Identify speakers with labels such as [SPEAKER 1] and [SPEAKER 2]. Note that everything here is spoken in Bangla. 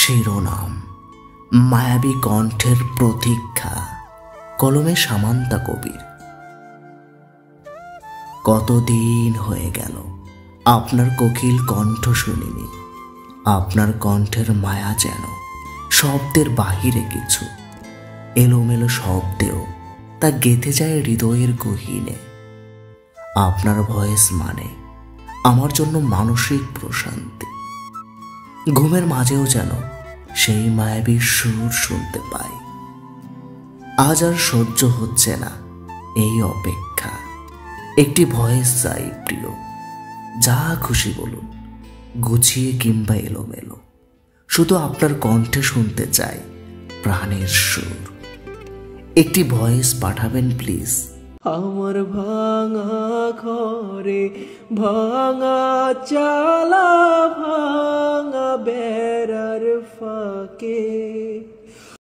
[SPEAKER 1] শিরোনাম মায়াবী কণ্ঠের প্রতীক্ষা, কলমে সামান্তা কবির। কতদিন হয়ে গেল আপনার কোকিল কণ্ঠ শুনিনি। আপনার কণ্ঠের মায়া যেন শব্দের বাহিরে কিছু, এলোমেলো শব্দেও তা গেঁথে যায় হৃদয়ের গহীনে। আপনার ভয়েস মানে আমার জন্য মানসিক প্রশান্তি। ঘুমের মাঝেও যেন সেই মায়াবী সুর শুনতে পাই। আজ আর সহ্য হচ্ছে না এই অপেক্ষা। একটি ভয়েস চাই প্রিয়, যা খুশি বলুন, গুছিয়ে কিংবা এলোমেলো, শুধু আপনার কণ্ঠে শুনতে চাই প্রাণের সুর। একটি ভয়েস পাঠাবেন প্লিজ।
[SPEAKER 2] আমার ভাঙা ঘরে ভাঙা চালা, ভাঙা বেড়ার ফাঁকে